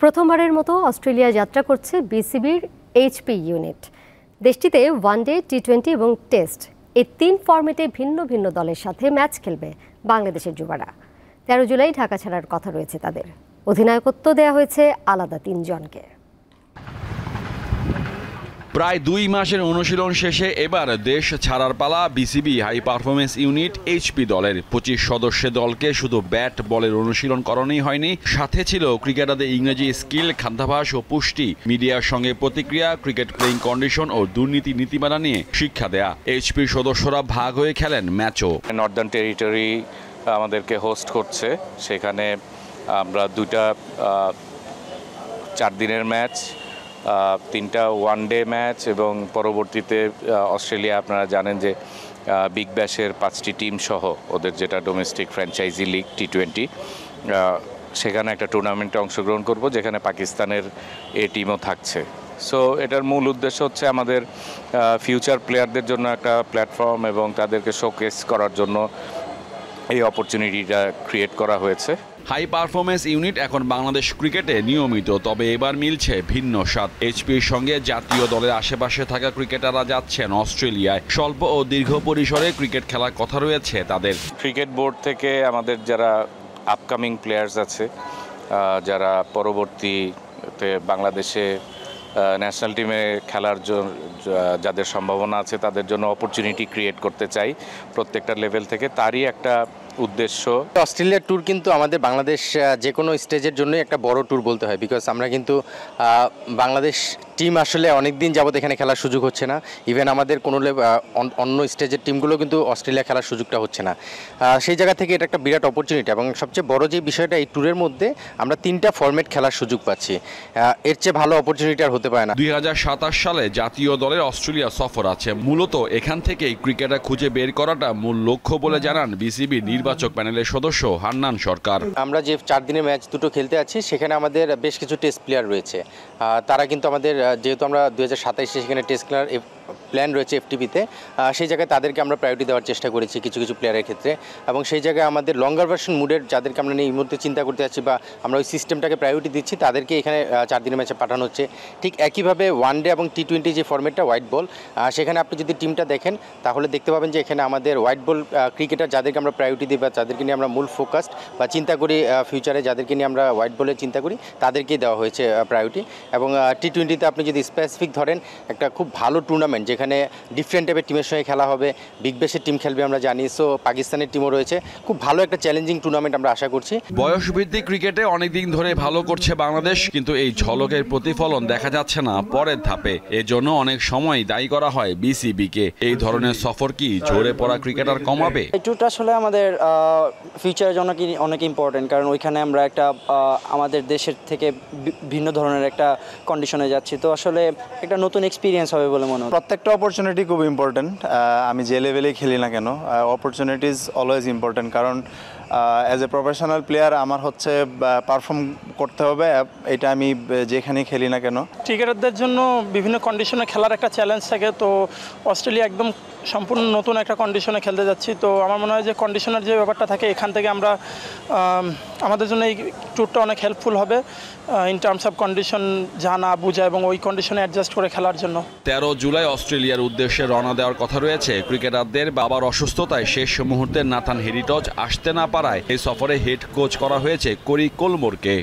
প্রথমবারের মতো অস্ট্রেলিয়া যাত্রা করছে বিসিবির এইচপি ইউনিট। দেশটিতে ওয়ানডে, টি-20 এবং টেস্ট এই 3 ফরম্যাটে ভিন্ন ভিন্ন দলের সাথে ম্যাচ খেলবে বাংলাদেশের যুবারা। 13 জুলাই ঢাকা ছাড়ার কথা রয়েছে তাদের। অধিনায়কত্ব দেওয়া হয়েছে আলাদা 3 জনকে। প্রায় 2 মাসের অনুশীলন শেষে এবার দেশ ছাড়ার পালা BCB high performance unit HP দলের। 25 সদস্যের দলকে শুধু ব্যাট বলের অনুশীলন করানোই হয়নি, সাথে ছিল ক্রিকেটারদের ইংরেজি স্কিল, খাদ্যাভ্যাস ও পুষ্টি, মিডিয়ার সঙ্গে প্রতিক্রিয়া, ক্রিকেট প্লেইং কন্ডিশন ও দুর্নীতি নীতিমালা নিয়ে শিক্ষা দেয়া। এইচপির সদস্যরা ভাগ হয়ে খেলেন ম্যাচও। নর্দার্ন টেরিটরি আমাদেরকে হোস্ট করছে, সেখানে আমরা 2টা 4 দিনের ম্যাচ, 3টা ওয়ানডে ম্যাচ এবং পরবর্তীতে অস্ট্রেলিয়া আপনারা জানেন যে বিগ ব্যাশের 5টি টিম সহ ওদের যেটা ডোমেস্টিক ফ্র্যাঞ্চাইজি লিগ টি-20, সেখানে একটা টুর্নামেন্টে অংশগ্রহণ করব, যেখানে পাকিস্তানের এ টিমও থাকছে। সো এটার মূল উদ্দেশ্য হচ্ছে আমাদের ফিউচার প্লেয়ারদের জন্য একটা প্ল্যাটফর্ম এবং তাদেরকে শোকেস করার জন্য এই অপরচুনিটিটা ক্রিয়েট করা হয়েছে। হাই পারফরমেন্স ইউনিট এখন বাংলাদেশ ক্রিকেটে নিয়মিত, তবে এবার মিলছে ভিন্ন স্বাদ। এইচপির সঙ্গে জাতীয় দলের আশেপাশে থাকা ক্রিকেটাররা যাচ্ছেন অস্ট্রেলিয়ায়। স্বল্প ও দীর্ঘ পরিসরে ক্রিকেট খেলার কথা রয়েছে তাদের। ক্রিকেট বোর্ড থেকে আমাদের যারা আপকামিং প্লেয়ার্স আছে, যারা পরবর্তীতে বাংলাদেশে ন্যাশনাল টিমে খেলার জন্য যাদের সম্ভাবনা আছে, তাদের জন্য অপরচুনিটি ক্রিয়েট করতে চাই প্রত্যেকটা লেভেল থেকে। তারই একটা উদ্দেশ্য। অস্ট্রেলিয়ার ট্যুর কিন্তু আমাদের বাংলাদেশ যে কোনো স্টেজের জন্যই একটা বড় ট্যুর বলতে হয়, বিকজ আমরা কিন্তু বাংলাদেশ টিম আসলে অনেক দিন যাবত এখানে খেলার সুযোগ হচ্ছে না। ইভেন আমাদের কোনো অন্য স্টেজের টিমগুলো কিন্তু অস্ট্রেলিয়া খেলার সুযোগটা হচ্ছে না। সেই জায়গা থেকে এটা একটা বিরাট অপরচুনিটি, এবং সবচেয়ে বড় যে বিষয়টা, এই ট্যুরের মধ্যে আমরা 3টা ফরম্যাট খেলার সুযোগ পাচ্ছি। এর চেয়ে ভালো অপরচুনিটি আর হতে পারে না। 2027 সালে জাতীয় দলের অস্ট্রেলিয়া সফর আছে। মূলত এখান থেকেই ক্রিকেটার খুঁজে বের করাটা মূল লক্ষ্য বলে জানান বিসিবি নির্বাচক প্যানেলের সদস্য হান্নান সরকার। আমরা যে 4 দিনের ম্যাচ দুটো খেলতে আছি, সেখানে আমাদের বেশ কিছু টেস্ট প্লেয়ার রয়েছে। তারা কিন্তু আমাদের, যেহেতু আমরা 2027 সেখানে টেস্ট খেলার প্ল্যান রয়েছে এফটিপিতে, সেই জায়গায় তাদেরকে আমরা প্রায়োরিটি দেওয়ার চেষ্টা করেছি কিছু কিছু প্লেয়ারের ক্ষেত্রে। এবং সেই জায়গায় আমাদের লঙ্গার ভার্সন মুডের যাদেরকে আমরা এই মুহূর্তে চিন্তা করতে যাচ্ছি বা আমরা ওই সিস্টেমটাকে প্রায়োরিটি দিচ্ছি, তাদেরকে এখানে 4 দিনের ম্যাচে পাঠানো হচ্ছে। ঠিক একইভাবে ওয়ানডে এবং টি-20 যে ফরম্যাটটা হোয়াইট বল, সেখানে আপনি যদি টিমটা দেখেন তাহলে দেখতে পাবেন যে এখানে আমাদের হোয়াইট বল ক্রিকেটার যাদেরকে আমরা প্রায়োরিটি দিই বা যাদেরকে নিয়ে আমরা মূল ফোকাসড বা চিন্তা করি ফিউচারে, যাদেরকে নিয়ে আমরা হোয়াইট বলের চিন্তা করি, তাদেরকেই দেওয়া হয়েছে প্রায়োরিটি। এবং টি-20তে আপনি যদি স্পেসিফিক ধরেন, একটা খুব ভালো টুর্নামেন্ট যেখানে ডিফারেন্ট টাইপের টিমের সঙ্গে খেলা হবে, বিগ ব্যাশের টিম খেলবে আমরা জানি, সো পাকিস্তানের টিমও রয়েছে। খুব ভালো একটা চ্যালেঞ্জিং টুর্নামেন্ট আমরা আশা করছি। বয়সভিত্তিক ক্রিকেটে অনেকদিন ধরে ভালো করছে বাংলাদেশ, কিন্তু এই ঝলকের প্রতিফলন দেখা যাচ্ছে না পরের ধাপে। এজন্য অনেক সময় দায়ী করা হয় বিসিবিকে। এই ধরনের সফর কি ঝরে পড়া ক্রিকেটার কমাবে? এই ট্যুরটা আসলে আমাদের ফিউচারের জন্য কি অনেক ইম্পর্টেন্ট, কারণ ওইখানে আমরা একটা আমাদের দেশের থেকে ভিন্ন ধরনের একটা কন্ডিশনে যাচ্ছি। তো আসলে একটা নতুন এক্সপিরিয়েন্স হবে বলে মনে হয়। প্রত্যেকটা অপরচুনিটি খুব ইম্পর্টেন্ট। আমি যে লেভেলেই খেলি না কেন, অপরচুনিটিজ অলওয়েজ ইম্পর্টেন্ট, কারণ অ্যাজ এ প্রফেশনাল প্লেয়ার আমার হচ্ছে পারফর্ম করতে হবে, এটা আমি যেখানেই খেলি না কেন। ক্রিকেটারদের জন্য বিভিন্ন কন্ডিশনে খেলার একটা চ্যালেঞ্জ থাকে, তো অস্ট্রেলিয়া একদম সম্পূর্ণ নতুন একটা কন্ডিশনে খেলতে যাচ্ছি। তো আমার মনে হয় যে কন্ডিশনের যে ব্যাপারটা থাকে, এখান থেকে আমরা আমাদের জন্য এই ট্যুরটা অনেক হেল্পফুল হবে ইন টার্মস অফ কন্ডিশন জানা বোঝা এবং ওই কন্ডিশনে অ্যাডজাস্ট করে খেলার জন্য। 13 জুলাই অস্ট্রেলিয়ার উদ্দেশ্যে রওনা দেওয়ার কথা রয়েছে ক্রিকেটারদের। বাবার অসুস্থতায় শেষ মুহূর্তে নাথান হেরিটজ আসতে না পারায় এই সফরে হেড কোচ করা হয়েছে কোরি কোলমোরকে।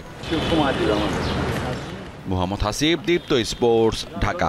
মোহাম্মদ হাসিব, দীপ্ত স্পোর্টস, ঢাকা।